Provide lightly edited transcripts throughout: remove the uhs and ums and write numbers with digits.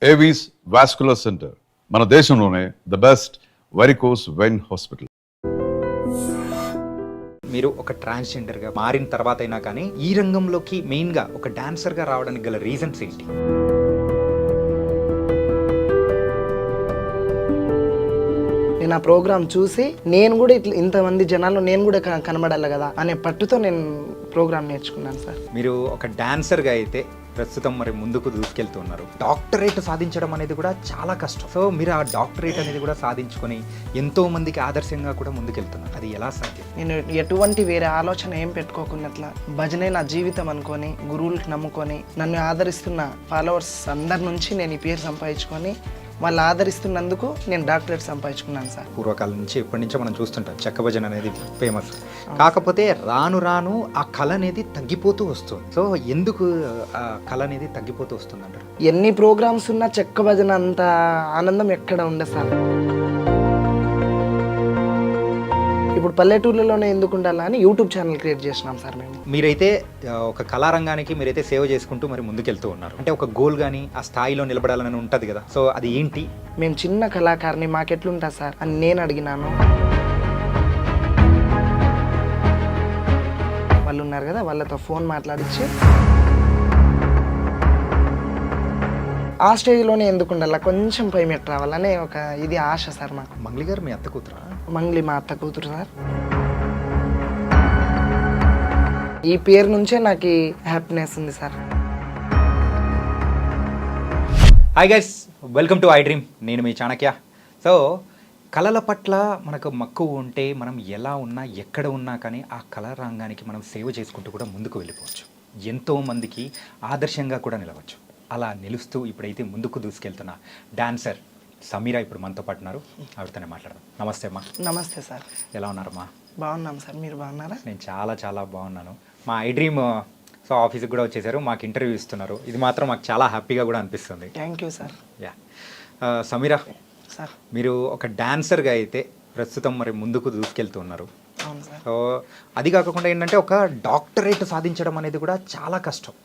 Avis vascular centre మన దేశంలోనే the best varicose vein hospital. మీరు ఒక ట్రాన్స్జెండర్గా మారిన తర్వాత అయినా కానీ ఈ రంగంలోకి మెయిన్గా ఒక డాన్సర్గా రావడానికి గల రీజన్స్ ఏంటి? నేను ఆ ప్రోగ్రామ్ చూసి నేను కూడా ఇట్లా ఇంతమంది జనాల్లో నేను కూడా కనబడాలి కదా అనే పట్టుతో నేను ప్రోగ్రామ్ నేర్చుకున్నాను సార్. మీరు ఒక డాన్సర్గా అయితే ప్రస్తుతం మరి ముందుకు దూసుకెళ్తున్నారు. డాక్టరేట్ సాధించడం అనేది కూడా చాలా కష్టం. సో మీరు ఆ డాక్టరేట్ అనేది కూడా సాధించుకొని ఎంతో మందికి ఆదర్శంగా కూడా ముందుకెళ్తున్నారు. అది ఎలా సాధ్యం? నేను ఎటువంటి వేరే ఆలోచన ఏం పెట్టుకోకున్నట్లా భజనే నా జీవితం అనుకొని గురువులకు నమ్ముకొని నన్ను ఆదరిస్తున్న ఫాలోవర్స్ అందరి నుంచి నేను ఈ పేరు సంపాదించుకొని వాళ్ళు ఆదరిస్తున్నందుకు నేను డాక్టరేట్ సంపాదించుకున్నాను సార్. పూర్వకాలం నుంచి ఎప్పటి నుంచో మనం చూస్తుంటాం చెక్క భజన అనేది ఫేమస్. కాకపోతే రాను రాను ఆ కళ అనేది తగ్గిపోతూ వస్తుంది. సో ఎందుకు ఆ కళ అనేది తగ్గిపోతూ వస్తుంది అంటారు? ఎన్ని ప్రోగ్రామ్స్ ఉన్నా చెక్క భజన అంత ఆనందం ఎక్కడ ఉండదు సార్. ఇప్పుడు పల్లెటూర్లలోనే ఎందుకు ఉండాలని యూట్యూబ్ ఛానల్ క్రియేట్ చేసినాం సార్ మేము. మీరైతే ఒక కళారంగానికి మీరైతే సేవ చేసుకుంటూ మరి ముందుకెళ్తూ ఉన్నారు. అంటే ఒక గోల్ కానీ ఆ స్థాయిలో నిలబడాలని ఉంటుంది కదా. సో అది ఏంటి? మేము చిన్న కళాకారిని, మాకెట్లుంటా సార్ అని నేను అడిగినాను. వాళ్ళు ఉన్నారు కదా, వాళ్ళతో ఫోన్ మాట్లాడించి ఆ స్టేజ్లోనే ఎందుకు ఉండాలి, కొంచెం పై మెట్టు రావాలనే ఒక ఇది ఆశ సార్ మాకు. మంగ్లీ గారు మీ అత్త కూతురా? మంగ్లీ మా అత్త కూతురు సార్. ఈ పేరు నుంచే నాకు హ్యాపీనెస్ ఉంది sir. Hi guys, welcome to I dream. నేను మీ చాణక్య. సో కళల పట్ల మనకు మక్కువ ఉంటే మనం ఎలా ఉన్నా ఎక్కడ ఉన్నా కానీ ఆ కళా రంగానికి మనం సేవ చేసుకుంటూ కూడా ముందుకు వెళ్ళిపోవచ్చు. ఎంతోమందికి ఆదర్శంగా కూడా నిలవచ్చు. అలా నిలుస్తూ ఇప్పుడైతే ముందుకు దూసుకెళ్తున్న డాన్సర్ సమీరా ఇప్పుడు మనతో పాటు ఉన్నారు. ఆవిడతోనే మాట్లాడదాం. నమస్తే అమ్మా. నమస్తే సార్. ఎలా ఉన్నారమ్మా? బాగున్నాం సార్, మీరు బాగున్నారా? నేను చాలా చాలా బాగున్నాను. మా ఐ డ్రీమ్ సో ఆఫీస్కి కూడా వచ్చేసారు, మాకు ఇంటర్వ్యూ ఇస్తున్నారు. ఇది మాత్రం మాకు చాలా హ్యాపీగా కూడా అనిపిస్తుంది. Thank you sir. Yeah Sameera sir, మీరు ఒక డాన్సర్గా అయితే ప్రస్తుతం మరి ముందుకు దూసుకెళ్తున్నారు. అవును సార్. సో అది కాకుండా ఏంటంటే ఒక డాక్టరేట్ సాధించడం అనేది కూడా చాలా కష్టం.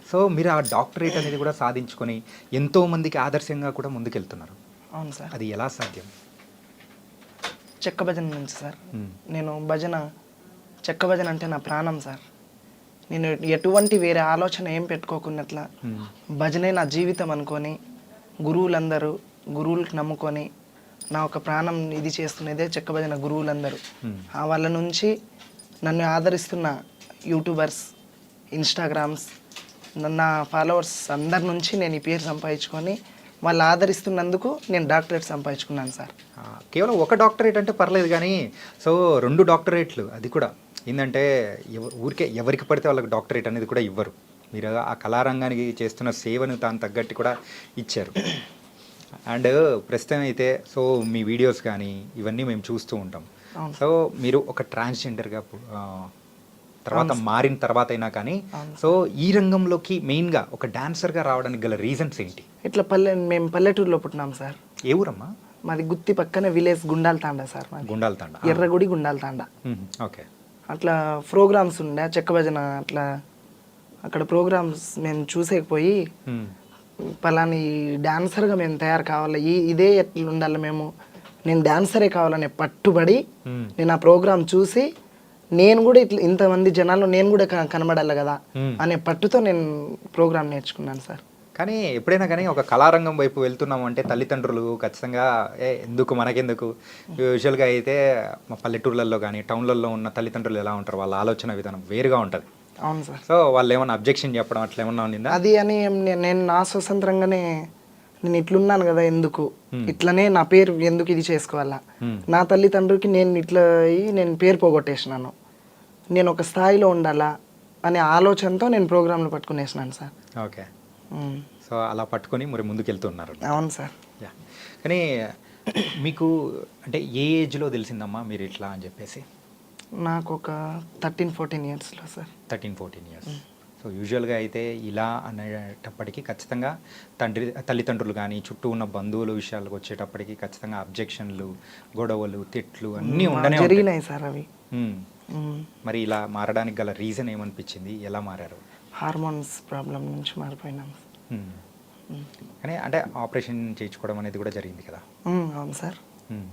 సో మీరు ఆ డాక్టరేట్ అనేది కూడా సాధించుకొని ఎంతో మందికి ఆదర్శంగా కూడా ముందుకెళ్తున్నారు. అవును సార్. అది ఎలా సాధ్యం? చెక్క భజన నుంచి సార్. నేను చెక్క భజన అంటే నా ప్రాణం సార్. నేను ఎటువంటి వేరే ఆలోచన ఏం పెట్టుకోకున్నట్లా భజనే నా జీవితం అనుకొని గురువులకు నమ్ముకొని నా ఒక ప్రాణం ఇది చేస్తున్నదే చెక్క భజన గురువులందరూ. వాళ్ళ నుంచి నన్ను ఆదరిస్తున్న యూట్యూబర్స్, ఇన్స్టాగ్రామ్స్, నా ఫాలోవర్స్ అందరి నుంచి నేను ఈ పేరు సంపాదించుకొని వాళ్ళు ఆదరిస్తున్నందుకు నేను డాక్టరేట్ సంపాదించుకున్నాను సార్. కేవలం ఒక డాక్టరేట్ అంటే పర్లేదు, కానీ సో 2 డాక్టరేట్లు, అది కూడా ఏంటంటే ఊరికే ఎవరికి పడితే వాళ్ళకి డాక్టరేట్ అనేది కూడా ఇవ్వరు. మీరు ఆ కళారంగానికి చేస్తున్న సేవను దాని తగ్గట్టు కూడా ఇచ్చారు. అండ్ ప్రస్తుతం అయితే సో మీ వీడియోస్ కానీ ఇవన్నీ మేము చూస్తూ ఉంటాం. సో మీరు ఒక ట్రాన్స్జెండర్గా తర్వాత మారిన తర్వాత అయినా కానీ సో ఈ రంగంలోకి మెయిన్గా ఒక డాన్సర్గా రావడానికి గల రీజన్స్ ఏంటి? ఇట్లా మేము పల్లెటూరులో పుట్టినాం సార్. ఏ ఊరమ్మా? మాది గుత్తి పక్కనే విలేజ్ గుండాల తాండా సార్. గుండాల తాండా, ఎర్రగుడి గుండాల తాండా. ఓకే. అట్లా ప్రోగ్రామ్స్ ఉండే చెక్క భజన, అట్లా అక్కడ ప్రోగ్రామ్స్ మేము చూసేకపోయి పలాని డాన్సర్గా మేము తయారు కావాలి, ఇదే ఎట్లా ఉండాలి, నేను డాన్సరే కావాలనే పట్టుబడి నేను ఆ ప్రోగ్రామ్ చూసి నేను కూడా ఇట్లా ఇంతమంది జనాల్లో నేను కూడా కనబడాలి కదా అనే పట్టుతో నేను ప్రోగ్రామ్ నేర్చుకున్నాను సార్. కానీ ఎప్పుడైనా కానీ ఒక కళారంగం వైపు వెళ్తున్నాము అంటే తల్లిదండ్రులు ఖచ్చితంగా ఎందుకు మనకెందుకు, యూజువల్గా అయితే మా పల్లెటూర్లలో కానీ టౌన్లలో ఉన్న తల్లిదండ్రులు ఎలా ఉంటారు, వాళ్ళ ఆలోచన విధానం వేరుగా ఉంటుంది. అవును సార్. సో వాళ్ళు ఏమన్నా అబ్జెక్షన్ చెప్పడం అట్లా ఏమన్నా ఉండిందా? అది అని నేను నా స్వతంత్రంగానే నేను ఇట్లున్నాను కదా, ఎందుకు ఇట్లనే నా పేరు ఎందుకు ఇది చేసుకోవాలా, నా తల్లిదండ్రులకి నేను ఇట్లా నేను పేరు పోగొట్టేసినాను, నేను ఒక స్థాయిలో ఉండాలా అనే ఆలోచనతో నేను ప్రోగ్రాంలు పట్టుకునేసినాను సార్. ఓకే. సో అలా పట్టుకొని మరి ముందుకెళ్తున్నారు. అవును సార్. యా. కానీ మీకు అంటే ఏ ఏజ్లో తెలిసిందమ్మా మీరు ఇట్లా అని చెప్పేసి? నాకు ఒక 13-14 ఇయర్స్లో సార్. 13-14 ఇయర్స్. సో యూజువల్గా అయితే ఇలా అనేటప్పటికీ ఖచ్చితంగా తల్లిదండ్రులు కానీ చుట్టూ ఉన్న బంధువుల విషయాలకు వచ్చేటప్పటికి ఖచ్చితంగా అబ్జెక్షన్లు, గొడవలు, తిట్లు అన్నీ ఉండనే జరిగినాయి సార్ అవి. మరి ఇలా మారడానికి గల రీజన్ ఏమనిపించింది? ఎలా మారారు? హార్మోన్స్ ప్రాబ్లం నుంచి మారిపోయినాం. కానీ అంటే ఆపరేషన్ చేయించుకోవడం అనేది కూడా జరిగింది కదా. అవును సార్. ఉమ్.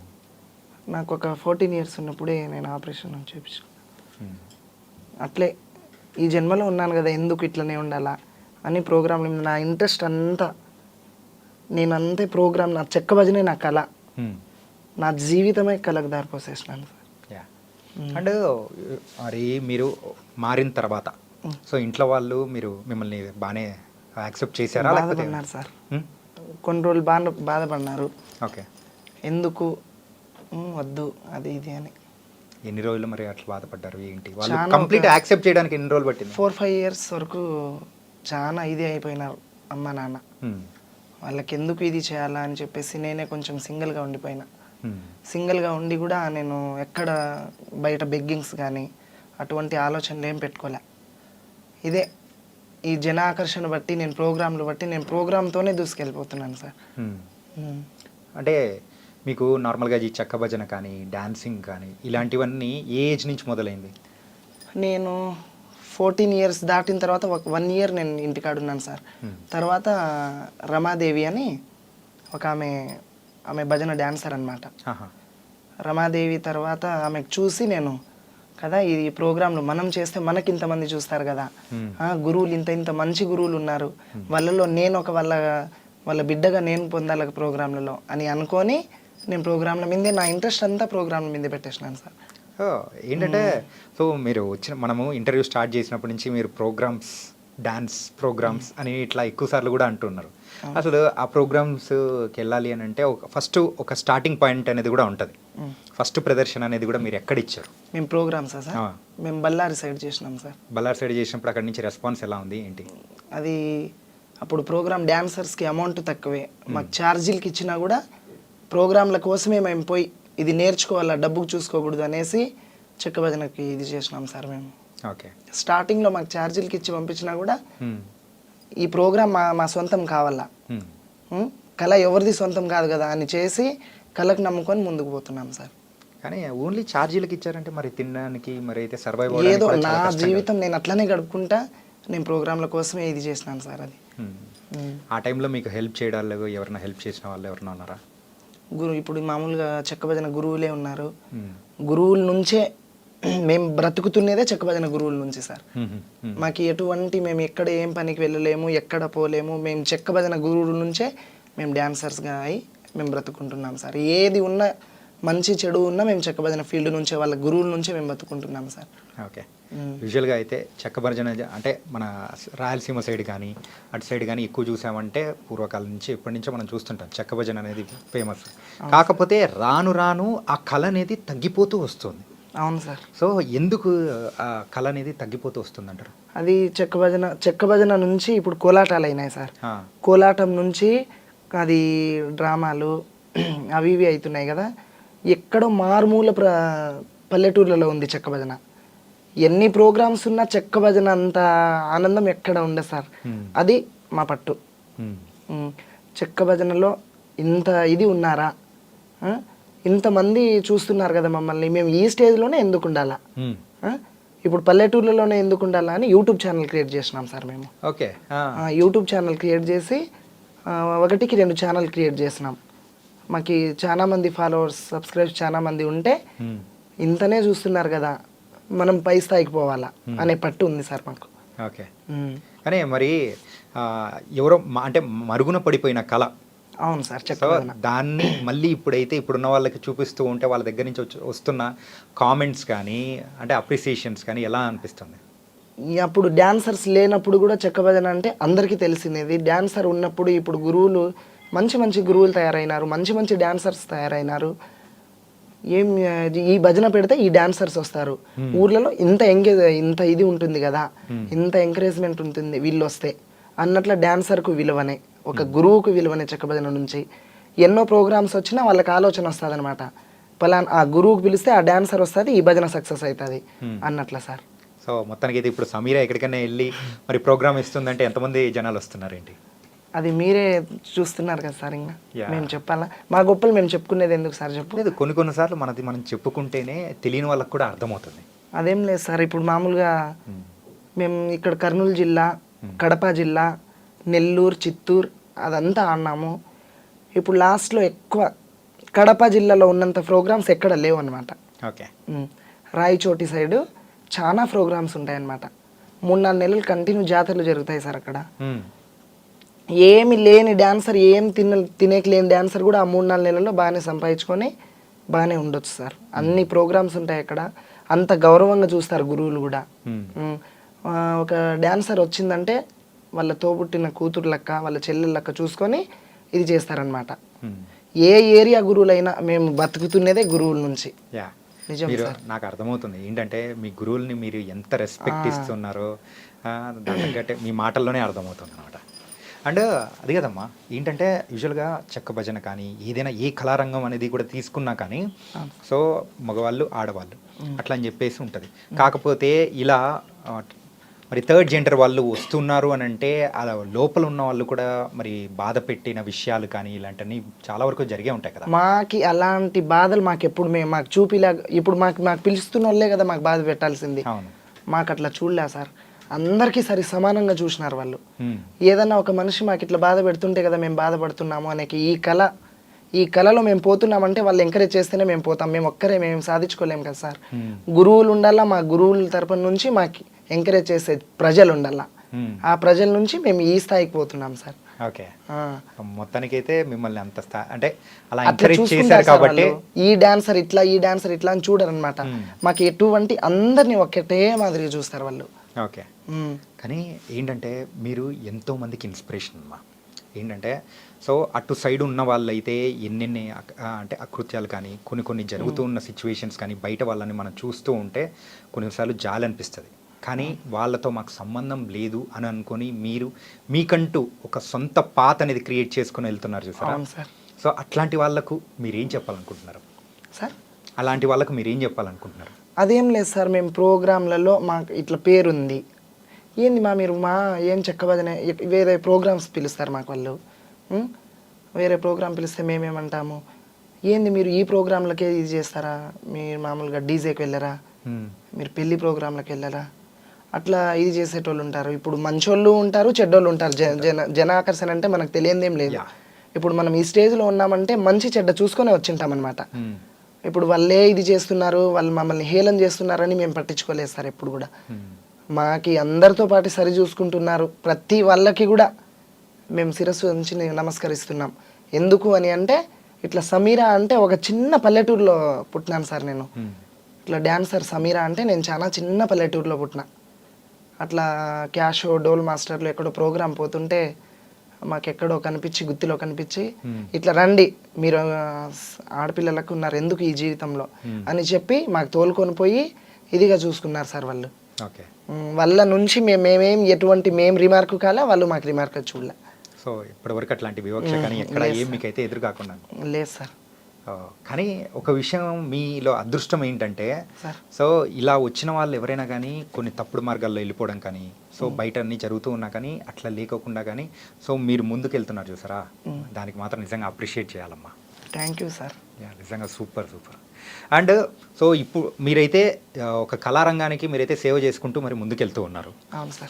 నాకు ఒక 14 ఇయర్స్ ఉన్నప్పుడే నేను ఆపరేషన్ చేయించాను. ఉమ్. అట్లే ఈ జన్మలో ఉన్నాను కదా, ఎందుకు ఇట్లనే ఉండాలా అని ప్రోగ్రాంలు నా ఇంట్రెస్ట్ అంతా, నేను అంతే ప్రోగ్రామ్, నా చెక్క భజనే నా కళ, ఉమ్. నా జీవితమే కళకు దారిపోసేసినాను సార్. యా. అండ్ మరి మీరు మారిన తర్వాత సో ఇంట్లో వాళ్ళు మిమ్మల్ని బాగానే యాక్సెప్ట్ చేశారా లేకపోతే? బాధపడినారు సార్, కొన్ని రోజులు బాధపడినారు. ఓకే. ఎందుకు వద్దు అది ఇది అని. ఎన్ని రోజులు మరి అట్లా బాధపడ్డారు ఏంటి? వాళ్ళు చాలా కంప్లీట్ యాక్సెప్ట్ చేయడానికి ఎన్ని రోజులు పట్టింది? 4-5 ఇయర్స్ వరకు చాలా ఇది అయిపోయినారు అమ్మ నాన్న. వాళ్ళకి ఎందుకు ఇది చేయాలా అని చెప్పేసి నేనే కొంచెం సింగిల్గా ఉండిపోయినా. సింగిల్గా ఉండి కూడా నేను ఎక్కడ బయట బెగ్గింగ్స్ కానీ అటువంటి ఆలోచనలు ఏం పెట్టుకోలే. ఇదే ఈ జన ఆకర్షణ బట్టి నేను ప్రోగ్రాంలు బట్టి నేను ప్రోగ్రామ్తోనే దూసుకెళ్ళిపోతున్నాను సార్. అంటే మీకు నార్మల్గా ఈ చెక్క భజన కానీ డాన్సింగ్ కానీ ఇలాంటివన్నీ ఏ ఏజ్ నుంచి మొదలైంది? నేను 14 ఇయర్స్ దాటిన తర్వాత 1 ఇయర్ నేను ఇంటికాడ ఉన్నాను సార్. తర్వాత రమాదేవి అని ఒక ఆమె భజన డాన్సర్ అనమాట. రమాదేవి తర్వాత ఆమెకు చూసి నేను కదా ఈ ప్రోగ్రాంలు మనం చేస్తే మనకి ఇంతమంది చూస్తారు కదా, గురువులు ఇంత మంచి గురువులు ఉన్నారు, వాళ్ళలో నేను ఒక వాళ్ళ బిడ్డగా నేను పొందాలి ప్రోగ్రాంలలో అని అనుకొని నేను ప్రోగ్రాంల మీదే నా ఇంట్రెస్ట్ అంతా ప్రోగ్రాంల మీదే పెట్టేసినాను సార్. ఏంటంటే సో మీరు మనము ఇంటర్వ్యూ స్టార్ట్ చేసినప్పటి నుంచి మీరు ప్రోగ్రామ్స్, డాన్స్ ప్రోగ్రామ్స్ అని ఇట్లా ఎక్కువ సార్లు కూడా అంటున్నారు. అసలు ఆ ప్రోగ్రామ్స్కి వెళ్ళాలి అని అంటే ఫస్ట్ ఒక స్టార్టింగ్ పాయింట్ అనేది కూడా ఉంటుంది. ఫస్ట్ ప్రదర్శన అనేది కూడా మీరు ఎక్కడ ఇచ్చారు? మేము ప్రోగ్రామ్సా సార్? మేము బళ్ళారి సైడ్ చేసినాం సార్. బళ్ళారి సైడ్ చేసినప్పుడు అక్కడి నుంచి రెస్పాన్స్ ఎలా ఉంది ఏంటి? అది అప్పుడు ప్రోగ్రామ్ డాన్సర్స్కి అమౌంట్ తక్కువే, మాకు ఛార్జీలకి ఇచ్చినా కూడా ప్రోగ్రాంల కోసమే మేము పోయి ఇది నేర్చుకోవాలా, డబ్బుకు చూసుకోకూడదు అనేసి చెక్క భజనకి ఇది చేసినాం సార్ మేము. ఓకే. స్టార్టింగ్లో మాకు ఛార్జీలకి ఇచ్చి పంపించినా కూడా ఈ ప్రోగ్రామ్ మా సొంతం కావాలా, కళ ఎవరిది సొంతం కాదు కదా అని చేసి కళకు నమ్ముకొని ముందుకు పోతున్నాం సార్. కానీ ఓన్లీ ఛార్జీలకు ఇచ్చారంటే మరి తినడానికి మరి అయితే సర్వైవ్ ఏదో నా జీవితం నేను అట్లనే గడుపుకుంటా నేను ప్రోగ్రాంల కోసమే ఇది చేసినాను సార్. అది ఆ టైంలో మీకు హెల్ప్ చేయడాలు ఎవరైనా హెల్ప్ చేసిన వాళ్ళు ఎవరైనా ఉన్నారా? ఇప్పుడు మామూలుగా చెక్క భజన గురువులే ఉన్నారు. గురువుల నుంచే మేము బ్రతుకుతున్నదే చెక్క భజన గురువుల నుంచి సార్. మాకు ఎటువంటి మేము ఎక్కడ ఏం పనికి వెళ్ళలేము, ఎక్కడ పోలేము, మేము చెక్క భజన గురువుల నుంచే మేము డాన్సర్స్గా అయి మేము బ్రతుకుంటున్నాం సార్. ఏది ఉన్నా మంచి చెడు ఉన్నా మేము చెక్క భజన ఫీల్డ్ నుంచే వాళ్ళ గురువుల నుంచే మేము బతుకుంటున్నాం సార్. ఓకే. యూజువల్గా అయితే చెక్క భజన అంటే మన రాయలసీమ సైడ్ కానీ అటు సైడ్ కానీ ఎక్కువ చూసామంటే పూర్వకాలం నుంచి ఎప్పటి నుంచో మనం చూస్తుంటాం చెక్క భజన అనేది ఫేమస్. కాకపోతే రాను రాను ఆ కళ అనేది తగ్గిపోతూ వస్తుంది. అవును సార్. సో ఎందుకు ఆ కళ అనేది తగ్గిపోతూ వస్తుంది అంటారు? అది చెక్క భజన నుంచి ఇప్పుడు కోలాటాలు అయినాయి సార్. కోలాటం నుంచి అది డ్రామాలు అవి ఇవి అవుతున్నాయి కదా. ఎక్కడో మారుమూల పల్లెటూర్లలో ఉంది చెక్క భజన. ఎన్ని ప్రోగ్రామ్స్ ఉన్నా చెక్క భజన అంత ఆనందం ఎక్కడ ఉండదు సార్. అది మా పట్టు. చెక్క భజనలో ఇంత ఇది ఉన్నారా, ఇంతమంది చూస్తున్నారు కదా మమ్మల్ని, మేము ఈ స్టేజ్లోనే ఎందుకు ఉండాలా, ఇప్పుడు పల్లెటూర్లలోనే ఎందుకు ఉండాలా అని యూట్యూబ్ ఛానల్ క్రియేట్ చేసినాం సార్ మేము. ఓకే. యూట్యూబ్ ఛానల్ క్రియేట్ చేసి 1కి 2 ఛానల్ క్రియేట్ చేసినాం. మాకు చాలా మంది ఫాలోవర్స్, సబ్స్క్రైబర్స్ చాలా మంది ఉంటే ఇంతనే చూస్తున్నారు కదా, మనం పై స్థాయికి పోవాలా అనే పట్టు ఉంది సార్ మాకు. ఓకే. కానీ మరి ఎవరో అంటే మరుగున పడిపోయిన కళ. అవును సార్. సో దాన్ని మళ్ళీ ఇప్పుడున్న వాళ్ళకి చూపిస్తూ ఉంటే వాళ్ళ దగ్గర నుంచి వస్తున్న కామెంట్స్ కానీ అంటే అప్రిసియేషన్స్ కానీ ఎలా అనిపిస్తుంది? అప్పుడు డాన్సర్స్ లేనప్పుడు కూడా చెక్క భజన అంటే అందరికీ తెలిసినది. డాన్సర్ ఉన్నప్పుడు ఇప్పుడు గురువులు మంచి మంచి గురువులు తయారైనారు, మంచి మంచి డాన్సర్స్ తయారైనారు. ఈ భజన పెడితే ఈ డాన్సర్స్ వస్తారు, ఊర్లలో ఇంత ఇది ఉంటుంది కదా, ఇంత ఎంకరేజ్మెంట్ ఉంటుంది వీళ్ళు వస్తే అన్నట్ల డాన్సర్కు విలువనే, ఒక గురువుకు విలువనే చెక్క భజన నుంచి. ఎన్నో ప్రోగ్రామ్స్ వచ్చినా వాళ్ళకి ఆలోచన వస్తుంది అనమాట, పలానా ఆ గురువుకు పిలిస్తే ఆ డాన్సర్ వస్తుంది, ఈ భజన సక్సెస్ అవుతుంది అన్నట్ల సార్. సో మొత్తానికి అయితే ఇప్పుడు సమీర ఎక్కడికైనా వెళ్ళి మరి ప్రోగ్రామ్ ఇస్తుందంటే ఎంతమంది జనాలు వస్తున్నారేంటి? అది మీరే చూస్తున్నారు కదా సార్. ఇంకా మేము చెప్పాలా, మా గొప్పలు మేము చెప్పుకునేది ఎందుకు సార్ చెప్పు? లేదు, కొన్నిసార్లు మనం చెప్పుకుంటేనే తెలియని వాళ్ళకి కూడా అర్థమవుతుంది. అదేం లేదు సార్. ఇప్పుడు మామూలుగా మేము ఇక్కడ కర్నూలు జిల్లా, కడప జిల్లా, నెల్లూరు, చిత్తూరు, అదంతా ఆడినాము. ఇప్పుడు లాస్ట్లో ఎక్కువ కడప జిల్లాలో ఉన్నంత ప్రోగ్రామ్స్ ఎక్కడ లేవు అనమాట. ఓకే. రాయచోటి సైడు చాలా ప్రోగ్రామ్స్ ఉంటాయన్నమాట. 3-4 నెలలు కంటిన్యూ జాతరలు జరుగుతాయి సార్ అక్కడ. ఏమి లేని డాన్సర్, తినేకి లేని డాన్సర్ కూడా ఆ 3-4 నెలల్లో బాగానే సంపాదించుకొని బాగానే ఉండొచ్చు సార్. అన్ని ప్రోగ్రామ్స్ ఉంటాయి అక్కడ. అంత గౌరవంగా చూస్తారు గురువులు కూడా. ఒక డాన్సర్ వచ్చిందంటే వాళ్ళ తోబుట్టిన కూతురు లెక్క, వాళ్ళ చెల్లెల లెక్క చూసుకొని ఇది చేస్తారనమాట. ఏ ఏరియా గురువులైనా మేము బతుకుతున్నదే గురువుల నుంచి. నిజం మీరు సార్. నాకు అర్థమవుతుంది ఏంటంటే మీ గురువుల్ని మీరు ఎంత రెస్పెక్ట్ ఇస్తున్నారో దాని తగ్గట్టే మీ మాటల్లోనే అర్థమవుతుంది అనమాట. అండ్ అది కదమ్మా, ఏంటంటే యూజువల్గా చెక్క భజన కానీ ఏదైనా ఏ కళారంగం అనేది కూడా తీసుకున్నా కానీ సో మగవాళ్ళు ఆడవాళ్ళు అట్లా అని చెప్పేసి ఉంటుంది. కాకపోతే ఇలా మరి థర్డ్ జెండర్ వాళ్ళు వస్తున్నారు అని అంటే అలా లోపల ఉన్న వాళ్ళు కూడా మరి బాధ పెట్టిన విషయాలు కానీ ఇలాంటివన్నీ చాలా వరకు జరిగే ఉంటాయి కదా. మాకి అలాంటి బాధలు మాకు ఎప్పుడు మాకు చూపిలాగా ఇప్పుడు మాకు పిలుస్తున్న వాళ్ళే కదా మాకు బాధ పెట్టాల్సింది. అవును. మాకు అట్లా చూడలే సార్. అందరికీ సరి సమానంగా చూసినారు వాళ్ళు. ఏదన్నా ఒక మనిషి మాకు ఇట్లా బాధ పెడుతుంటే కదా మేము బాధపడుతున్నాము అనే ఈ కళలో మేము పోతున్నామంటే వాళ్ళు ఎంకరేజ్ చేస్తేనే మేము పోతాం. మేము సాధించుకోలేము కదా సార్. గురువులు ఉండాలా, మా గురువుల తరపున నుంచి మాకు ఎంకరేజ్ చేసే ప్రజలు ఉండాలా. ఆ ప్రజల నుంచి మేము ఈ స్థాయికి పోతున్నాం సార్. ఓకే. మొత్తానికైతే మిమ్మల్ని అంత అంటే అలా ఎంకరేజ్ చేశారు కాబట్టి ఈ డాన్సర్ ఇట్లా అని చూడరు అనమాట. మాకు ఎటువంటి అందరినీ ఒకటే మాదిరిగా చూస్తారు వాళ్ళు. ఓకే. కానీ ఏంటంటే మీరు ఎంతో మందికి ఇన్స్పిరేషన్ అమ్మా. ఏంటంటే సో అటు సైడ్ ఉన్న వాళ్ళైతే ఎన్నెన్ని అంటే అకృత్యాలు కానీ కొన్ని జరుగుతూ ఉన్న సిచ్యువేషన్స్ కానీ బయట వాళ్ళని మనం చూస్తూ ఉంటే కొన్నిసార్లు జాలి అనిపిస్తుంది. కానీ వాళ్ళతో మాకు సంబంధం లేదు అని అనుకొని మీరు మీకంటూ ఒక సొంత పాత్ అనేది క్రియేట్ చేసుకుని వెళ్తున్నారు చూసారా. సో అట్లాంటి వాళ్ళకు మీరేం చెప్పాలనుకుంటున్నారు సార్? అలాంటి వాళ్ళకు మీరేం చెప్పాలనుకుంటున్నారు? అదేం లేదు సార్, మేము ప్రోగ్రాంలలో మాకు ఇట్లా పేరుంది ఏంది మీరు ఏం చెక్కబదనే వేరే ప్రోగ్రామ్స్ పిలుస్తారు మాకు వాళ్ళు. వేరే ప్రోగ్రామ్ పిలిస్తే మేమేమంటాము, ఏంది మీరు ఈ ప్రోగ్రాంలకే ఇది చేస్తారా, మీరు మామూలుగా డీజేకి వెళ్ళరా, మీరు పెళ్లి ప్రోగ్రాంలకు వెళ్ళరా, అట్లా ఇది చేసేటోళ్ళు ఉంటారు. ఇప్పుడు మంచోళ్ళు ఉంటారు, చెడ్డోళ్ళు ఉంటారు. జన ఆకర్షణ అంటే మనకు తెలియదేం లేదు. ఇప్పుడు మనం ఈ స్టేజ్లో ఉన్నామంటే మంచి చెడ్డ చూసుకొని వచ్చింటాం అనమాట. ఇప్పుడు వాళ్ళే ఇది చేస్తున్నారు, వాళ్ళు మమ్మల్ని హేళన చేస్తున్నారని మేము పట్టించుకోలేదు సార్ ఎప్పుడు కూడా. మాకి అందరితో పాటు సరి చూసుకుంటున్నారు. ప్రతి వాళ్ళకి కూడా మేము శిరస్సు ఉంచి నమస్కరిస్తున్నాం. ఎందుకు అని అంటే ఇట్లా సమీరా అంటే ఒక చిన్న పల్లెటూరులో పుట్టినాను సార్ నేను. ఇట్లా డాన్సర్ సమీరా అంటే నేను చాలా చిన్న పల్లెటూరులో పుట్టిన. అట్లా క్యాషో డోల్ మాస్టర్లు ఎక్కడో ప్రోగ్రాం పోతుంటే మాకెక్కడో కనిపించి గుత్తిలో కనిపించి ఇట్లా రండి మీరు ఆడపిల్లలకు ఉన్నారు ఎందుకు ఈ జీవితంలో అని చెప్పి మాకు తోలుకొని పోయి ఇదిగా చూసుకున్నారు సార్ వాళ్ళు. వాళ్ళ నుంచి మేమేం ఎటువంటి రిమార్క్ కాలే, వాళ్ళు మాకు రిమార్క్ చూడలే. సో ఇప్పటివరకు అట్లాంటి వివక్ష కానీ ఎక్కడ ఏం మీకైతే ఎదురు కాకుండా లేదు సార్. కానీ ఒక విషయం మీలో అదృష్టం ఏంటంటే సో ఇలా వచ్చిన వాళ్ళు ఎవరైనా కానీ కొన్ని తప్పుడు మార్గాల్లో వెళ్ళిపోవడం కానీ సో బయట అన్నీ జరుగుతూ ఉన్నా కానీ అట్లా లేకోకుండా కానీ సో మీరు ముందుకు వెళ్తున్నారు చూసారా, దానికి మాత్రం నిజంగా అప్రిషియేట్ చేయాలమ్మా. Thank you sir. నిజంగా సూపర్. అండ్ సో ఇప్పుడు మీరైతే ఒక కళారంగానికి మీరైతే సేవ చేసుకుంటూ మరి ముందుకెళ్తూ ఉన్నారు.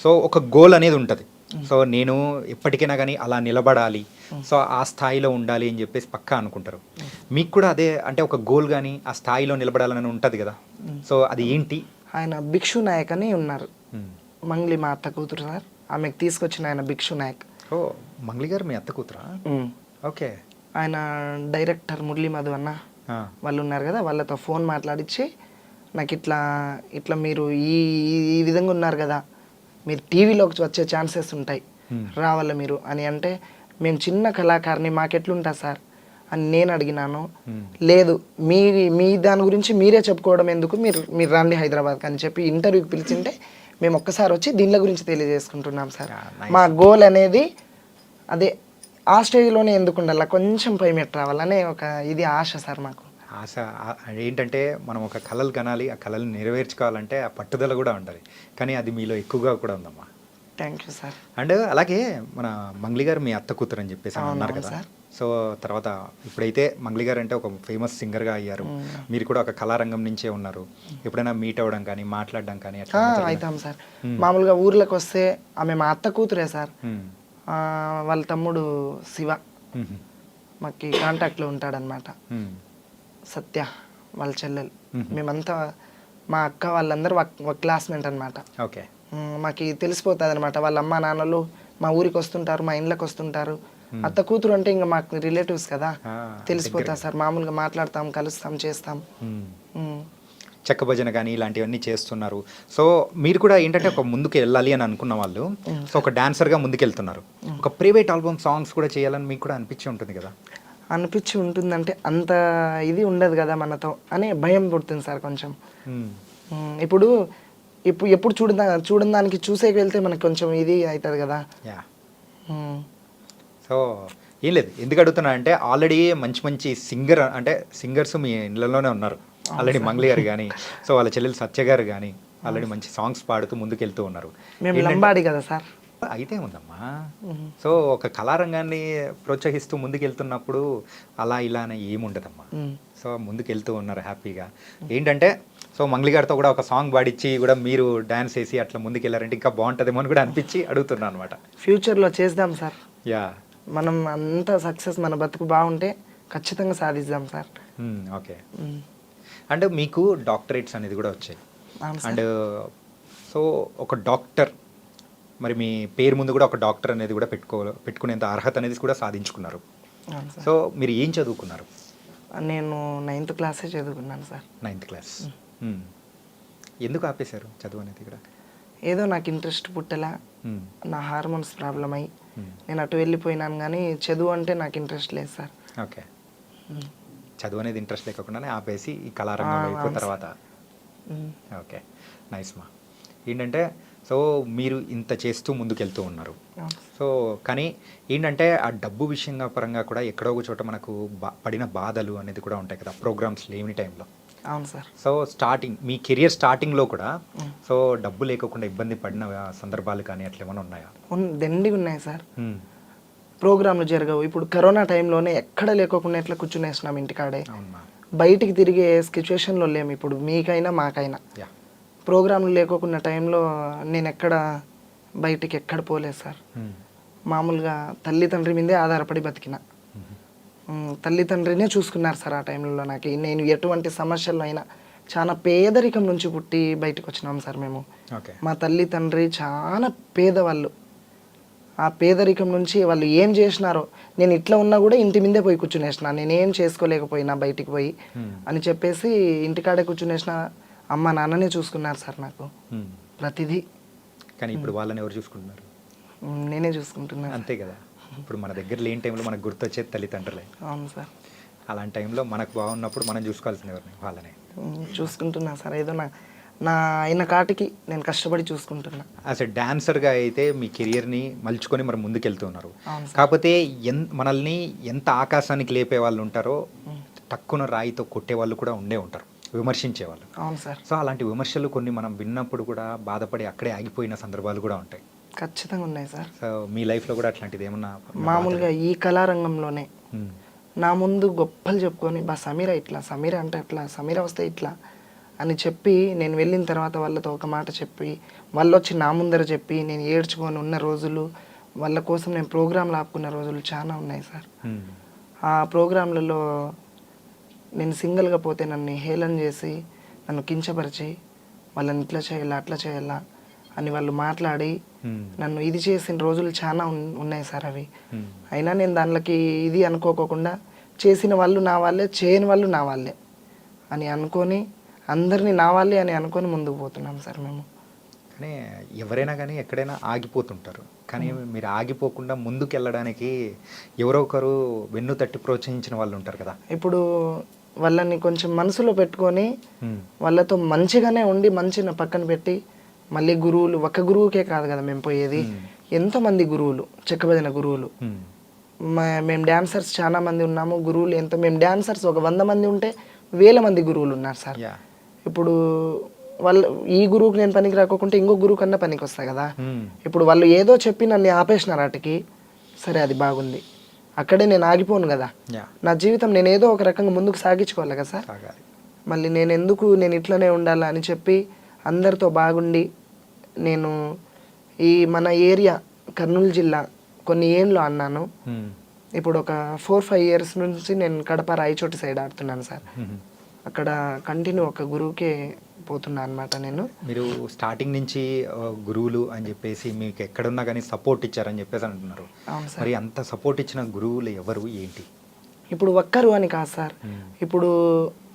సో ఒక గోల్ అనేది ఉంటుంది. సో నేను ఎప్పటికైనా కానీ అలా నిలబడాలి, సో ఆ స్థాయిలో ఉండాలి అని చెప్పేసి పక్కా అనుకుంటారు. మీకు కూడా అదే అంటే ఒక గోల్ కానీ ఆ స్థాయిలో నిలబడాలని ఉంటుంది కదా, సో అది ఏంటి? ఆయన భిక్షు నాయక్ అని ఉన్నారు, మంగ్లీ మా అత్త కూతురు సార్. ఆమెకు తీసుకొచ్చిన ఆయన భిక్షు నాయక్. ఓ మంగ్లీ గారు మీ అత్త కూతురా? ఓకే. ఆయన డైరెక్టర్ మురళీ మధు అన్న వాళ్ళు ఉన్నారు కదా, వాళ్ళతో ఫోన్ మాట్లాడించి నాకు ఇట్లా మీరు ఈ విధంగా ఉన్నారు కదా, మీరు టీవీలోకి వచ్చే ఛాన్సెస్ ఉంటాయి, రావాలి మీరు అని అంటే, మేము చిన్న కళాకారిని మాకెట్లుంటా సార్ అని నేను అడిగినాను. లేదు మీ దాని గురించి మీరే చెప్పుకోవడం ఎందుకు, మీరు రండి హైదరాబాద్కి అని చెప్పి ఇంటర్వ్యూకి పిలిచింటే మేము ఒక్కసారి వచ్చి దీనిల గురించి తెలియజేసుకుంటున్నాం సార్. మా గోల్ అనేది అదే, ఆ స్టేజ్లోనే ఎందుకు ఉండాలి, కొంచెం పై మెట్టు రావాలనే ఒక ఇది ఆశ సార్ మాకు. ఆశ ఏంటంటే మనం ఒక కళలు కనాలి, ఆ కళలు నెరవేర్చుకోవాలంటే ఆ పట్టుదల కూడా ఉండాలి. కానీ అది మీలో ఎక్కువగా కూడా ఉందమ్మా. Thank you sir. అండ్ అలాగే మన మంగ్లీ గారు మీ అత్త కూతురు అని చెప్పేసి అన్నారు కదా, సో తర్వాత ఇప్పుడైతే మంగ్లీ గారు అంటే ఒక ఫేమస్ సింగర్గా అయ్యారు, మీరు కూడా ఒక కళారంగం నుంచే ఉన్నారు. ఎప్పుడైనా మీట్ అవ్వడం కానీ మాట్లాడడం కానీ అవుతాం సార్. మామూలుగా ఊర్లోకి వస్తే ఆమె మా అత్త కూతురే సార్. వాళ్ళ తమ్ముడు శివ మాకు కాంటాక్ట్లో ఉంటాడనమాట. సత్య వాళ్ళ చెల్లెలు, మేమంతా మా అక్క వాళ్ళందరూ ఒక క్లాస్మేట్ అనమాట. ఓకే. మాకు తెలిసిపోతుంది అనమాట, వాళ్ళ అమ్మ నాన్నలు మా ఊరికి వస్తుంటారు, మా ఇండ్లకు వస్తుంటారు. అత్త కూతురు అంటే ఇంకా మాకు రిలేటివ్స్ కదా, తెలిసిపోతా సార్. మామూలుగా మాట్లాడతాం, కలుస్తాం, చేస్తాం. చెక్క భజన కానీ ఇలాంటివన్నీ చేస్తున్నారు. సో మీరు కూడా ఏంటంటే ఒక ముందుకు వెళ్ళాలి అని అనుకున్న వాళ్ళు, సో ఒక డాన్సర్గా ముందుకెళ్తున్నారు. ఒక ప్రైవేట్ ఆల్బమ్ సాంగ్స్ కూడా చేయాలని మీకు కూడా అనిపించి ఉంటుంది కదా? అనిపించి ఉంటుందంటే అంత ఇది ఉండదు కదా మనతో అని భయం పుడుతుంది సార్ కొంచెం. ఇప్పుడు ఎప్పుడు చూడని దానికి చూసేకి వెళ్తే మనకు కొంచెం ఇది అవుతుంది కదా. యా. సో ఏం లేదు, ఎందుకు అడుగుతున్నా అంటే ఆల్రెడీ మంచి మంచి సింగర్స్ మీ ఇళ్ళలోనే ఉన్నారు ఆల్రెడీ. మంగ్లీ గారు కానీ, సో వాళ్ళ చెల్లెలు సత్య గారు కానీ ఆల్రెడీ మంచి సాంగ్స్ పాడుతూ ముందుకెళ్తూ ఉన్నారు. మేము లంబాడి కదా సార్. అయితే ఉందమ్మా. సో ఒక కళారంగాన్ని ప్రోత్సహిస్తూ ముందుకెళ్తున్నప్పుడు అలా ఇలా అని ఏముండదమ్మా. సో ముందుకెళ్తూ ఉన్నారు హ్యాపీగా. ఏంటంటే సో మంగ్లీ గారితో కూడా ఒక సాంగ్ పాడిచ్చి కూడా మీరు డాన్స్ వేసి అట్లా ముందుకెళ్ళారంటే ఇంకా బాగుంటుందేమో అని కూడా అనిపించి అడుగుతున్నాను అనమాట. ఫ్యూచర్లో చేద్దాం సార్. యా. మనం అంత సక్సెస్, మన బతుకు బాగుంటే ఖచ్చితంగా సాధిద్దాం సార్. ఓకే. అండ్ మీకు డాక్టరేట్స్ అనేది కూడా వచ్చాయి. అండ్ సో ఒక డాక్టర్, మరి మీ పేరు ముందు కూడా ఒక డాక్టర్ అనేది కూడా పెట్టుకునేంత అర్హత అనేది కూడా సాధించుకున్నారు. సో మీరు ఏం చదువుకున్నారు? నేను 9th క్లాసే చదువుకున్నాను సార్. 9th class. ఎందుకు ఆపేశారు చదువు అనేది కూడా? ఏదో నాకు ఇంట్రెస్ట్ పుట్టేలా, నా హార్మోన్స్ ప్రాబ్లం అయ్యి నేను అటు వెళ్ళిపోయినాను, కానీ చదువు అంటే నాకు ఇంట్రెస్ట్ లేదు సార్. ఓకే. చదువు అనేది ఇంట్రెస్ట్ లేకుండానే ఆపేసి ఈ కళారంగంలో అయిపోయిన తర్వాత. ఓకే, నైస్ మా. ఏంటంటే సో మీరు ఇంత చేస్తూ ముందుకెళ్తూ ఉన్నారు. సో కానీ ఏంటంటే ఆ డబ్బు విషయంగా పరంగా కూడా ఎక్కడో ఒక చోట మనకు పడిన బాధలు అనేది కూడా ఉంటాయి కదా ప్రోగ్రామ్స్ లేని టైంలో. అవును సార్. సో స్టార్టింగ్ మీ కెరియర్ స్టార్టింగ్లో కూడా సో డబ్బు లేకుండా ఇబ్బంది పడిన సందర్భాలు కానీ అట్లా ఏమైనా ఉన్నాయా? దండిగా ఉన్నాయి సార్. ప్రోగ్రాంలు జరగవు. ఇప్పుడు కరోనా టైంలోనే ఎక్కడ లేకోకుండా ఎట్లా కూర్చునేసినాం ఇంటికాడే. బయటికి తిరిగే సిచ్యువేషన్లో లేము ఇప్పుడు, మీకైనా మాకైనా. ప్రోగ్రాంలు లేకోకుండా టైంలో నేను బయటికి ఎక్కడ పోలేదు సార్. మామూలుగా తల్లిదండ్రి మీదే ఆధారపడి బతికిన. తల్లిదండ్రినే చూసుకున్నారు సార్ ఆ టైంలో నాకు. నేను ఎటువంటి సమస్యల్లో అయినా చాలా పేదరికం నుంచి పుట్టి బయటకు వచ్చినాం సార్ మేము. మా తల్లి తండ్రి చాలా పేదవాళ్ళు. ఆ పేదరికం నుంచి వాళ్ళు ఏం చేసినారో, నేను ఇట్లా ఉన్నా కూడా ఇంటి మీదే పోయి కూర్చునేసిన, నేనేం చేసుకోలేకపోయినా బయటికి పోయి అని చెప్పేసి ఇంటికాడే కూర్చునేసిన. అమ్మ నాన్ననే చూసుకున్నారు సార్ నాకు ప్రతిదీ. కానీ ఇప్పుడు వాళ్ళని ఎవరు చూసుకుంటున్నారు? నేనే చూసుకుంటున్నాను. అంతే కదా. ఇప్పుడు మన దగ్గర లేని టైంలో మనకు గుర్తొచ్చేది తల్లిదండ్రులే. అవును సార్. అలాంటి టైంలో మనకు బాగున్నప్పుడు మనం చూసుకోవాల్సిన ఎవరిని వాళ్ళనే చూసుకుంటున్నా సార్. ఏదో నా అయిన కాటికి నేను కష్టపడి చూసుకుంటున్నా. యాజ్ ఎ డాన్సర్గా అయితే మీ కెరియర్ని మలుచుకొని మరి ముందుకెళ్తూ ఉన్నారు. కాకపోతే మనల్ని ఎంత ఆకాశానికి లేపే వాళ్ళు ఉంటారో తక్కువ రాయితో కొట్టే వాళ్ళు కూడా ఉండే ఉంటారు, విమర్శించేవాళ్ళు. అవును సార్. సో అలాంటి విమర్శలు కొన్ని మనం విన్నప్పుడు కూడా బాధపడి అక్కడే ఆగిపోయిన సందర్భాలు కూడా ఉంటాయి. ఖచ్చితంగా ఉన్నాయి సార్. సో మీ లైఫ్లో కూడా అట్లాంటిది ఏమన్నా? మామూలుగా ఈ కళారంగంలోనే నా ముందు గొప్పలు చెప్పుకొని సమీర ఇట్లా, సమీర అంటే అట్లా, సమీర వస్తే ఇట్లా అని చెప్పి నేను వెళ్ళిన తర్వాత వాళ్ళతో ఒక మాట చెప్పి వాళ్ళు వచ్చి నా ముందర చెప్పి నేను ఏడ్చుకొని ఉన్న రోజులు, వాళ్ళ కోసం నేను ప్రోగ్రాంలు ఆపుకున్న రోజులు చాలా ఉన్నాయి సార్. ఆ ప్రోగ్రాంలలో నేను సింగిల్గా పోతే నన్ను హేళన చేసి, నన్ను కించపరిచి, వాళ్ళని ఇట్లా చేయాలా అట్లా చేయాలా అని వాళ్ళు మాట్లాడి నన్ను ఇది చేసిన రోజులు చాలా ఉన్నాయి సార్ అవి. అయినా నేను దానిలోకి ఇది అనుకోకుండా చేసిన వాళ్ళు నా వాళ్ళే, చేయని వాళ్ళు నా వాళ్ళే అని అనుకొని అందరినీ నా వాళ్ళే అని అనుకొని ముందుకు పోతున్నాం సార్ మేము. కానీ ఎవరైనా కానీ ఎక్కడైనా ఆగిపోతుంటారు, కానీ మీరు ఆగిపోకుండా ముందుకు వెళ్ళడానికి ఎవరో ఒకరు వెన్ను తట్టి ప్రోత్సహించిన వాళ్ళు ఉంటారు కదా. ఇప్పుడు వాళ్ళని కొంచెం మనసులో పెట్టుకొని వాళ్ళతో మంచిగానే ఉండి మంచిగా పక్కన పెట్టి, మళ్ళీ గురువులు ఒక్క గురువుకే కాదు కదా మేము పోయేది, ఎంతోమంది గురువులు, చెక్కబదిన గురువులు. మేము డాన్సర్స్ చాలా మంది ఉన్నాము, గురువులు ఎంతో. మేము డాన్సర్స్ ఒక 100 మంది ఉంటే 1000 మంది గురువులు ఉన్నారు సార్. ఇప్పుడు వాళ్ళు ఈ గురువుకి నేను పనికి రాకోకుంటే ఇంకో గురువు కన్నా పనికి వస్తా కదా. ఇప్పుడు వాళ్ళు ఏదో చెప్పి నన్ను ఆపేసినారు వాటికి, సరే అది బాగుంది, అక్కడే నేను ఆగిపోను కదా. నా జీవితం నేను ఏదో ఒక రకంగా ముందుకు సాగించుకోవాలి కదా సార్. మళ్ళీ నేను ఇట్లనే ఉండాలా అని చెప్పి అందరితో బాగుండి, నేను ఈ మన ఏరియా కర్నూలు జిల్లా కొన్ని ఏళ్ళు అన్నాను. ఇప్పుడు ఒక 4-5 ఇయర్స్ నుంచి నేను కడప రాయచోటి సైడ్ ఆడుతున్నాను సార్. అక్కడ కంటిన్యూ ఒక గురువుకే పోతున్నా అనమాట నేను. మీరు స్టార్టింగ్ నుంచి గురువులు అని చెప్పేసి మీకు ఎక్కడున్నా కానీ సపోర్ట్ ఇచ్చారని చెప్పేసి అంటున్నారు. అవును సార్. మరి అంత సపోర్ట్ ఇచ్చిన గురువులు ఎవరు ఏంటి? ఇప్పుడు ఒక్కరు అని కాదు సార్, ఇప్పుడు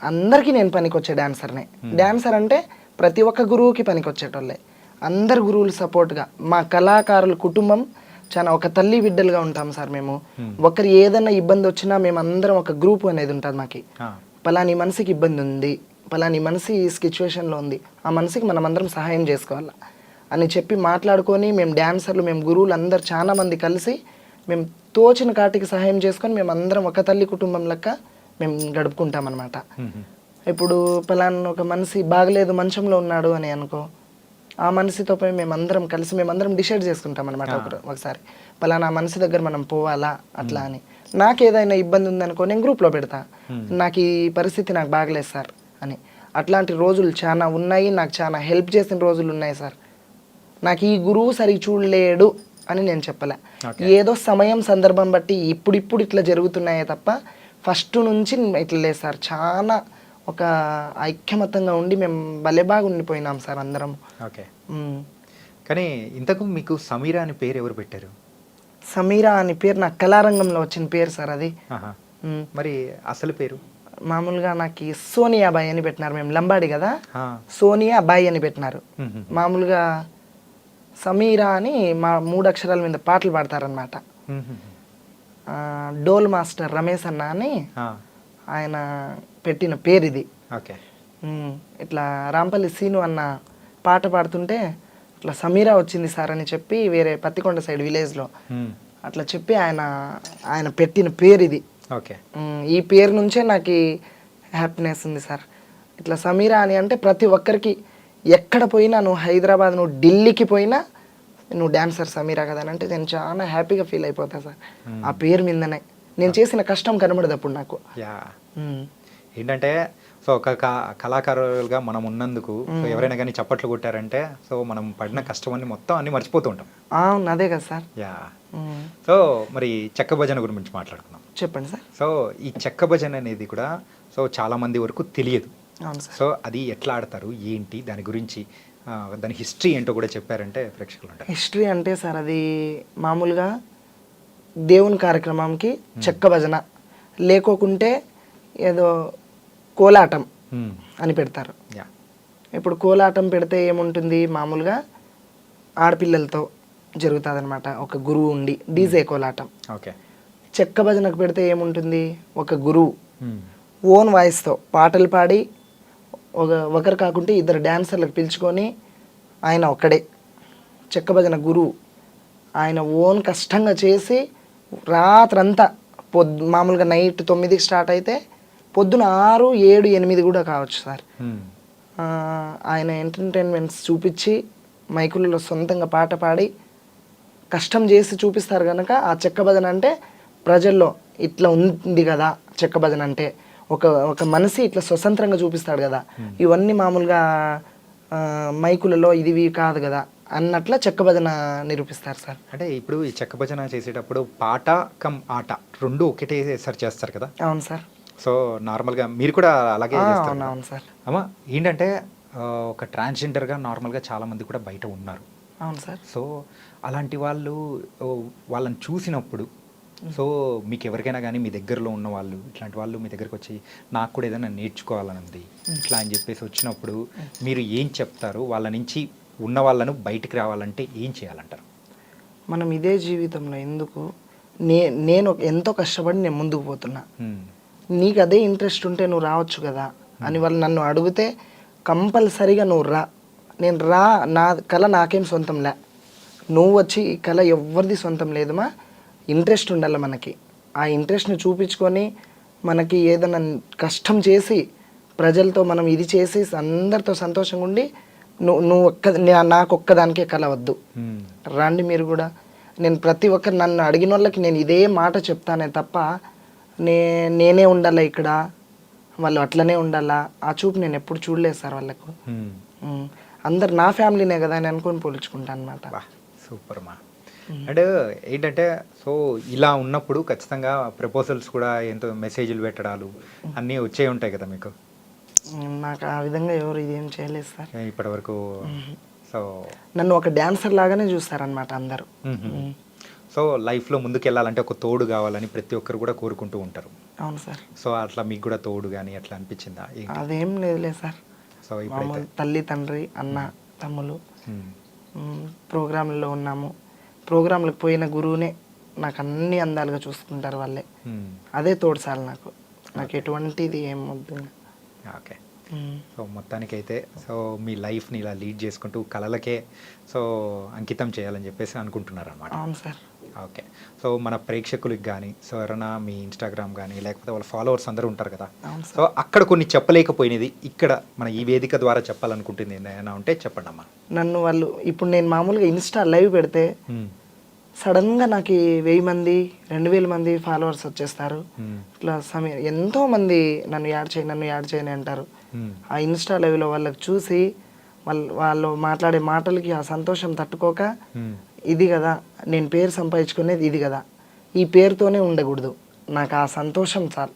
అందరికీ నేను పనికొచ్చే డాన్సర్నే. డాన్సర్ అంటే ప్రతి ఒక్క గురువుకి పనికొచ్చేటోళ్ళే. అందరు గురువులు సపోర్ట్గా మా కళాకారుల కుటుంబం చాలా ఒక తల్లి బిడ్డలుగా ఉంటాం సార్ మేము. ఒకరు ఏదైనా ఇబ్బంది వచ్చినా మేము అందరం ఒక గ్రూప్ అనేది ఉంటుంది మాకి. పలాని మనిషికి ఇబ్బంది ఉంది, పలాని మనిషి ఈ సిచ్యువేషన్లో ఉంది, ఆ మనిషికి మనం అందరం సహాయం చేసుకోవాలి అని చెప్పి మాట్లాడుకొని మేము డాన్సర్లు, మేము గురువులు అందరు చాలా మంది కలిసి మేము తోచిన కాటికి సహాయం చేసుకొని మేము అందరం ఒక తల్లి కుటుంబం లెక్క మేము గడుపుకుంటాం అనమాట. ఇప్పుడు పలానా ఒక మనిషి బాగలేదు మంచంలో ఉన్నాడు అని అనుకో, ఆ మనిషితో పోయి మేమందరం కలిసి మేమందరం డిసైడ్ చేసుకుంటాం అనమాట. ఒకసారి పలానా మనిషి దగ్గర మనం పోవాలా అట్లా అని. నాకు ఏదైనా ఇబ్బంది ఉందనుకో నేను గ్రూప్లో పెడతా, నాకు ఈ పరిస్థితి నాకు బాగలేదు సార్ అని. అట్లాంటి రోజులు చాలా ఉన్నాయి, నాకు చాలా హెల్ప్ చేసిన రోజులు ఉన్నాయి సార్. నాకు ఈ గురువు సరిగ్గా చూడలేడు అని నేను చెప్పలే. ఏదో సమయం సందర్భం బట్టి ఇప్పుడు ఇట్లా జరుగుతున్నాయే తప్ప ఫస్ట్ నుంచి ఇట్లా లేదు సార్. చాలా ఒక ఐక్యమత్యంగా ఉండి మేము భలే బాగా ఉండిపోయినాం సార్ అందరం. ఓకే. కానీ ఇంతకు మీకు సమీరా అని పేరు ఎవరు పెట్టారు? సమీరా అని పేరు నాకు కళారంగంలో వచ్చిన పేరు సార్ అది. మరి అసలు పేరు? మామూలుగా నాకు సోనియా బాయ్ అని పెట్టినారు. మేము లంబాడి కదా, సోనియా బాయ్ అని పెట్టినారు. మామూలుగా సమీరా అని మా 3 అక్షరాల మీద పాటలు పాడతారనమాట. డోల్ మాస్టర్ రమేష్ అన్న అని ఆయన పెట్టిన పేరు ఇది. ఓకే. ఇట్లా రాంపల్లి సీను అన్న పాట పాడుతుంటే ఇట్లా సమీరా వచ్చింది సార్ అని చెప్పి వేరే పత్తికొండ సైడ్ విలేజ్లో అట్లా చెప్పి ఆయన పెట్టిన పేరు ఇది. ఓకే. ఈ పేరు నుంచే నాకు హ్యాపీనెస్ ఉంది సార్. ఇట్లా సమీరా అని అంటే ప్రతి ఒక్కరికి ఎక్కడ పోయినా, నువ్వు హైదరాబాద్, నువ్వు ఢిల్లీకి పోయినా నువ్వు డాన్సర్ సమీరా కదా అని అంటే నేను చాలా హ్యాపీగా ఫీల్ అయిపోతా సార్. ఆ పేరు మీదనే నేను చేసిన కష్టం కనబడదు అప్పుడు నాకు. ఏంటంటే సో ఒక కళాకారులుగా మనం ఉన్నందుకు ఎవరైనా కానీ చప్పట్లు కొట్టారంటే సో మనం పడిన కష్టం అన్ని మొత్తం అన్ని మర్చిపోతూ ఉంటాం. అవును, అదే కదా సార్. సో మరి చెక్క భజన గురించి మాట్లాడుకుందాం. చెప్పండి సార్. సో ఈ చెక్క భజన అనేది కూడా సో చాలా మంది వరకు తెలియదు. సో అది ఎట్లా ఆడతారు ఏంటి దాని గురించి దాని హిస్టరీ ఏంటో కూడా చెప్పారంటే ప్రేక్షకులు ఉంటారు. హిస్టరీ అంటే సార్ అది మామూలుగా దేవుని కార్యక్రమంకి చెక్క భజన, లేకోకుంటే ఏదో కోలాటం అని పెడతారు. ఇప్పుడు కోలాటం పెడితే ఏముంటుంది, మామూలుగా ఆడపిల్లలతో జరుగుతుంది అనమాట, ఒక గురువు ఉండి డీజే కోలాటం. ఓకే. చెక్క భజనకు పెడితే ఏముంటుంది, ఒక గురువు ఓన్ వాయిస్తో పాటలు పాడి ఒకరు కాకుంటే 2 డాన్సర్లకు పిలుచుకొని ఆయన ఒక్కడే చెక్క భజన గురువు. ఆయన ఓన్ కష్టంగా చేసి రాత్రంతా మామూలుగా నైట్ 9కి స్టార్ట్ అయితే పొద్దున 6, 7, 8 కూడా కావచ్చు సార్. ఆయన ఎంటర్టైన్మెంట్స్ చూపించి మైకులలో సొంతంగా పాట పాడి కష్టం చేసి చూపిస్తారు కనుక ఆ చెక్క భజన అంటే ప్రజల్లో ఇట్లా ఉంది కదా చెక్క భజన అంటే ఒక మనిషి ఇట్లా స్వతంత్రంగా చూపిస్తాడు కదా, ఇవన్నీ మామూలుగా మైకులలో ఇది కాదు కదా అన్నట్ల చెక్క భజన నిరూపిస్తారు సార్. అంటే ఇప్పుడు ఈ చెక్క భజన చేసేటప్పుడు పాట కమ్ ఆట రెండు ఒకటేసారి చేస్తారు కదా? అవును సార్. సో నార్మల్గా మీరు కూడా అలాగే చేస్తారు? అవును సార్. అమ్మా ఏంటంటే ఒక ట్రాన్స్జెండర్గా నార్మల్గా చాలామంది కూడా బయట ఉన్నారు. అవును సార్. సో అలాంటి వాళ్ళని చూసినప్పుడు సో మీకు ఎవరికైనా కానీ మీ దగ్గరలో ఉన్న వాళ్ళు ఇట్లాంటి వాళ్ళు మీ దగ్గరకు వచ్చి నాకు కూడా ఏదైనా నేర్చుకోవాలని ఉంది ఇట్లా అని చెప్పేసి వచ్చినప్పుడు మీరు ఏం చెప్తారు? వాళ్ళ నుంచి ఉన్న వాళ్ళను బయటికి రావాలంటే ఏం చేయాలంటారు? మనం ఇదే జీవితంలో ఎందుకు నేను ఎంతో కష్టపడి నేను ముందుకు పోతున్నా, నీకు అదే ఇంట్రెస్ట్ ఉంటే నువ్వు రావచ్చు కదా అని వాళ్ళు నన్ను అడిగితే కంపల్సరీగా నువ్వు రా. నేను నా కళ నాకేం సొంతంలే, నువ్వు వచ్చి ఈ కళ ఎవరిది సొంతం లేదుమా, ఇంట్రెస్ట్ ఉండాలి మనకి. ఆ ఇంట్రెస్ట్ని చూపించుకొని మనకి ఏదైనా కష్టం చేసి ప్రజలతో మనం ఇది చేసి అందరితో సంతోషంగా ఉండి నాకు ఒక్కదానికే కళ వద్దు, రండి మీరు కూడా. నేను ప్రతి ఒక్కరు నన్ను అడిగిన వాళ్ళకి నేను ఇదే మాట చెప్తానే తప్ప నేనే ఉండాలా ఇక్కడ, వాళ్ళు అట్లనే ఉండాలా ఆ చూపు నేను ఎప్పుడు చూడలేదు సార్ వాళ్ళకు. అందరు నా ఫ్యామిలీనే కదా అని అనుకొని పోల్చుకుంటాను అనమాట. సూపర్ మా. అండ్ ఏంటంటే సో ఇలా ఉన్నప్పుడు ఖచ్చితంగా ప్రపోజల్స్ కూడా ఎంతో మెసేజ్లు పెట్టడాలు అన్నీ వచ్చే ఉంటాయి కదా మీకు నాకు ఆ విధంగా ఎవరు ఇదేం చేయలేదు సార్. ఇప్పటి వరకు. సో నన్ను ఒక డాన్సర్ లాగానే చూస్తారనమాట అందరూ. సో లైఫ్లో ముందుకు వెళ్ళాలంటే ఒక తోడు కావాలని ప్రతి ఒక్కరు కూడా కోరుకుంటూ ఉంటారు. అవును సార్. సో అట్లా మీకు కూడా తోడు కానీ అట్లా అనిపించిందా? అదేం లేదులే సార్. సో ఇప్పుడు తల్లి తండ్రి అన్న తమ్ములు ప్రోగ్రాంలలో ఉన్నాము. ప్రోగ్రాంలకు పోయిన గురువునే నాకు అన్ని అందాలుగా చూసుకుంటారు వాళ్ళే. అదే తోడు సార్ నాకు ఎటువంటిది ఏం వద్దు. ఓకే. సో మొత్తానికైతే సో మీ లైఫ్ని ఇలా లీడ్ చేసుకుంటూ కళలకే సో అంకితం చేయాలని చెప్పేసి అనుకుంటున్నారు అనమాట. అవును సార్. ఓకే. సో మన ప్రేక్షకులకి కానీ సో ఎవరైనా మీ ఇన్స్టాగ్రామ్ కానీ లేకపోతే వాళ్ళ ఫాలోవర్స్ అందరూ ఉంటారు కదా, సో అక్కడ కొన్ని చెప్పలేకపోయినది ఇక్కడ మన ఈ వేదిక ద్వారా చెప్పాలనుకుంటుంది ఏదైనా ఉంటే చెప్పండి అమ్మా. నన్ను వాళ్ళు ఇప్పుడు నేను మామూలుగా ఇన్స్టా లైవ్ పెడితే సడన్గా నాకు 1000 మంది 2000 మంది ఫాలోవర్స్ వచ్చేస్తారు. ఇట్లా ఎంతో మంది నన్ను యాడ్ చేయని అంటారు. ఆ ఇన్స్టా లైవ్లో వాళ్ళకి చూసి వాళ్ళు మాట్లాడే మాటలకి ఆ సంతోషం తట్టుకోక ఇది కదా నేను పేరు సంపాదించుకునేది, ఇది కదా ఈ పేరుతోనే ఉండకూడదు, నాకు ఆ సంతోషం చాలు,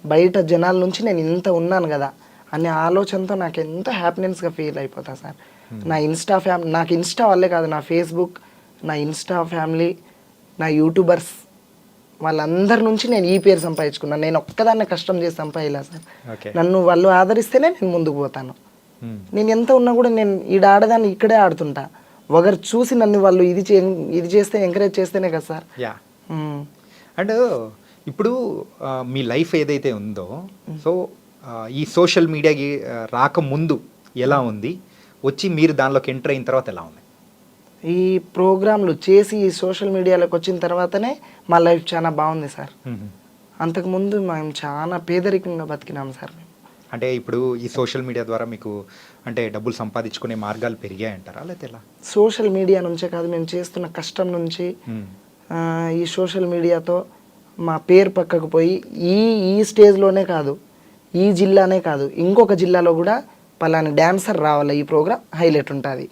బయట జనాల నుంచి నేను ఇంత ఉన్నాను కదా అనే ఆలోచనతో నాకు ఎంతో హ్యాపీనెస్గా ఫీల్ అయిపోతా సార్. నా నాకు ఇన్స్టా వల్లే కాదు, నా ఫేస్బుక్, నా ఇన్స్టా ఫ్యామిలీ, నా యూట్యూబర్స్ వాళ్ళందరి నుంచి నేను ఈ పేరు సంపాదించుకున్నాను. నేను ఒక్కదాన్నే కష్టం చేసి సంపాదిలా సార్. నన్ను వాళ్ళు ఆదరిస్తేనే నేను ముందుకు పోతాను. నేను ఎంత ఉన్నా కూడా నేను ఈడ ఆడదాన్ని ఇక్కడే ఆడుతుంటా. ఒకరు చూసి నన్ను వాళ్ళు ఇది చేస్తే ఎంకరేజ్ చేస్తేనే కదా సార్. యా. అండ్ ఇప్పుడు మీ లైఫ్ ఏదైతే ఉందో సో ఈ సోషల్ మీడియాకి రాకముందు ఎలా ఉంది, వచ్చి మీరు దానిలోకి ఎంటర్ అయిన తర్వాత ఎలా ఉంది? ఈ ప్రోగ్రాంలు చేసి ఈ సోషల్ మీడియాలోకి వచ్చిన తర్వాతనే మా లైఫ్ చాలా బాగుంది సార్. అంతకుముందు మేము చాలా పేదరికంగా బతికినాం సార్. అంటే ఇప్పుడు ఈ సోషల్ మీడియా ద్వారా మీకు అంటే డబ్బులు సంపాదించుకునే మార్గాలు పెరిగాయంటారా లేకపోతే ఎలా? సోషల్ మీడియా నుంచే కాదు, మేము చేస్తున్న కష్టం నుంచి ఈ సోషల్ మీడియాతో మా పేరు పక్కకు పోయి ఈ స్టేజ్లోనే కాదు, ఈ జిల్లానే కాదు, ఇంకొక జిల్లాలో కూడా పలానా డాన్సర్ రావాలా, ఈ ప్రోగ్రామ్ హైలైట్ ఉంటుంది,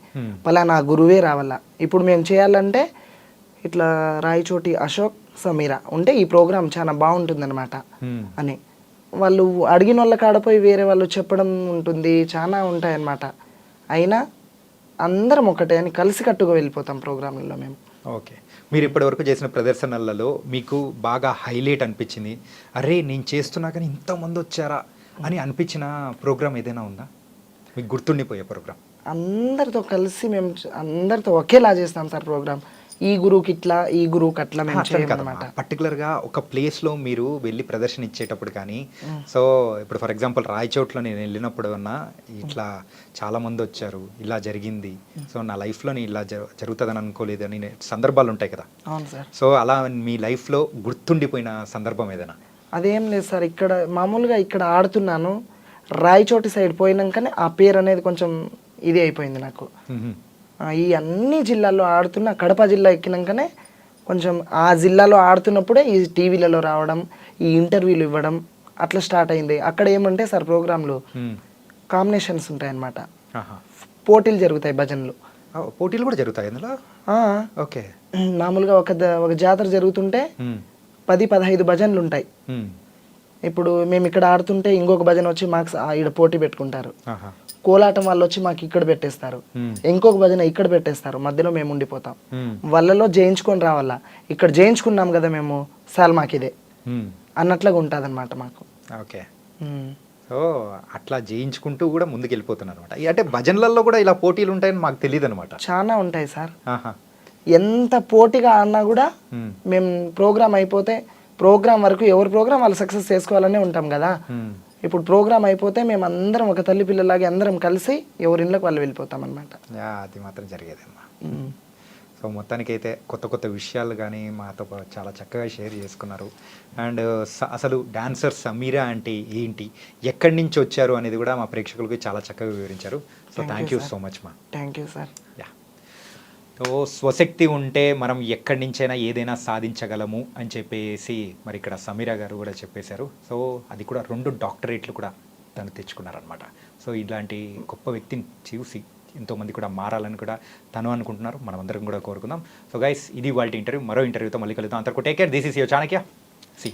పలానా గురువే రావాలా. ఇప్పుడు మేము చేయాలంటే ఇట్లా రాయచోటి అశోక్ సమీరా ఉంటే ఈ ప్రోగ్రామ్ చాలా బాగుంటుందన్నమాట అని వాళ్ళు అడిగిన వాళ్ళ కాడపోయి వేరే వాళ్ళు చెప్పడం ఉంటుంది, చాలా ఉంటాయన్నమాట. అయినా అందరం ఒకటే అని కలిసికట్టుగా వెళ్ళిపోతాం ప్రోగ్రాంలలో మేము. ఓకే. మీరు ఇప్పటివరకు చేసిన ప్రదర్శనలలో మీకు బాగా హైలైట్ అనిపించింది, అరే నేను చేస్తున్నా కానీ ఇంతమంది వచ్చారా అని అనిపించిన ప్రోగ్రామ్ ఏదైనా ఉందా మీకు గుర్తుండిపోయే ప్రోగ్రామ్? అందరితో కలిసి మేము అందరితో ఒకేలా చేస్తాం సార్ ప్రోగ్రామ్. ఈ గురువుకి ఇట్లా, ఈ గురువుకి అట్లా మేము చేయమన్నమాట. పర్టికులర్గా ఒక ప్లేస్లో మీరు వెళ్ళి ప్రదర్శన ఇచ్చేటప్పుడు కానీ సో ఇప్పుడు ఫర్ ఎగ్జాంపుల్ రాయచోట్లో నేను వెళ్ళినప్పుడు అన్నా ఇట్లా చాలామంది వచ్చారు, ఇలా జరిగింది, సో నా లైఫ్లో ఇలా జరుగుతుందని అనుకోలేదని సందర్భాలు ఉంటాయి కదా. అవును సార్. సో అలా మీ లైఫ్లో గుర్తుండిపోయిన సందర్భం ఏదైనా? అదేం లేదు సార్, ఇక్కడ మామూలుగా ఇక్కడ ఆడుతున్నాను, రాయచోటి సైడ్ పోయినాకనే ఆ పేరు అనేది కొంచెం ఇది అయిపోయింది నాకు. ఈ అన్ని జిల్లాల్లో ఆడుతున్న కడప జిల్లా ఎక్కినాకనే కొంచెం ఆ జిల్లాలో ఆడుతున్నప్పుడే ఈ టీవీలలో రావడం, ఈ ఇంటర్వ్యూలు ఇవ్వడం అట్లా స్టార్ట్ అయింది. అక్కడ ఏమంటే సార్ ప్రోగ్రాంలు కాంబినేషన్స్ ఉంటాయి అన్నమాట, పోటీలు జరుగుతాయి, భజనలు. పోటీలు కూడా జరుగుతాయి అందులో? ఓకే. మామూలుగా ఒక జాతర జరుగుతుంటే 10-15 భజనలు ఉంటాయి. ఇప్పుడు మేము ఇక్కడ ఆడుతుంటే ఇంకొక భజన వచ్చి మాకు ఇక్కడ పోటీ పెట్టుకుంటారు, కోలాటం వాళ్ళు వచ్చి మాకు ఇక్కడ పెట్టేస్తారు, ఇంకొక భజన ఇక్కడ పెట్టేస్తారు, మధ్యలో మేము ఉండిపోతాం. వాళ్ళలో జయించుకొని రావాలా, ఇక్కడ జయించుకున్నాం కదా మేము సార్ మాకు ఇదే అన్నట్లుగా ఉంటుంది అనమాట మాకు. ఓకే. సో అట్లా జయించుకుంటూ కూడా ముందుకు వెళ్ళిపోతున్నారు అనమాట. అంటే భజనలలో కూడా ఇలా పోటీలు ఉంటాయని మాకు తెలియదు అనమాట. చాలా ఉంటాయి సార్. ఎంత పోటీగా ఆడినా కూడా మేము ప్రోగ్రామ్ అయిపోతే ప్రోగ్రామ్ వరకు ఎవరి ప్రోగ్రామ్ వాళ్ళు సక్సెస్ చేసుకోవాలనే ఉంటాం కదా. ఇప్పుడు ప్రోగ్రామ్ అయిపోతే మేము అందరం ఒక తల్లి పిల్లలాగే అందరం కలిసి ఎవరి ఇళ్ళకి వాళ్ళు వెళ్ళిపోతాం అనమాట. అది మాత్రం జరిగేదమ్మా. సో మొత్తానికైతే కొత్త కొత్త విషయాలు కానీ మాతో చాలా చక్కగా షేర్ చేసుకున్నారు. అండ్ అసలు డాన్సర్ సమీరా అంటే ఏంటి, ఎక్కడి నుంచి వచ్చారు అనేది కూడా మా ప్రేక్షకులకు చాలా చక్కగా వివరించారు. So thank you so much మా. Thank you sir. Yeah. So స్వశక్తి ఉంటే మనం ఎక్కడి నుంచైనా ఏదైనా సాధించగలము అని చెప్పేసి మరి ఇక్కడ సమీరా గారు కూడా చెప్పేశారు. సో అది కూడా 2 డాక్టరేట్లు కూడా తను తెచ్చుకున్నారనమాట. సో ఇలాంటి గొప్ప వ్యక్తిని చూసి ఎంతోమంది కూడా మారాలని కూడా తను అనుకుంటున్నారు, మనం అందరం కూడా కోరుకుందాం. సో గైస్, ఇది వాళ్ళ ఇంటర్వ్యూ. మరో ఇంటర్వ్యూతో మళ్ళీ కలుద్దాం. అంతకు take care. This is your Chanakya. See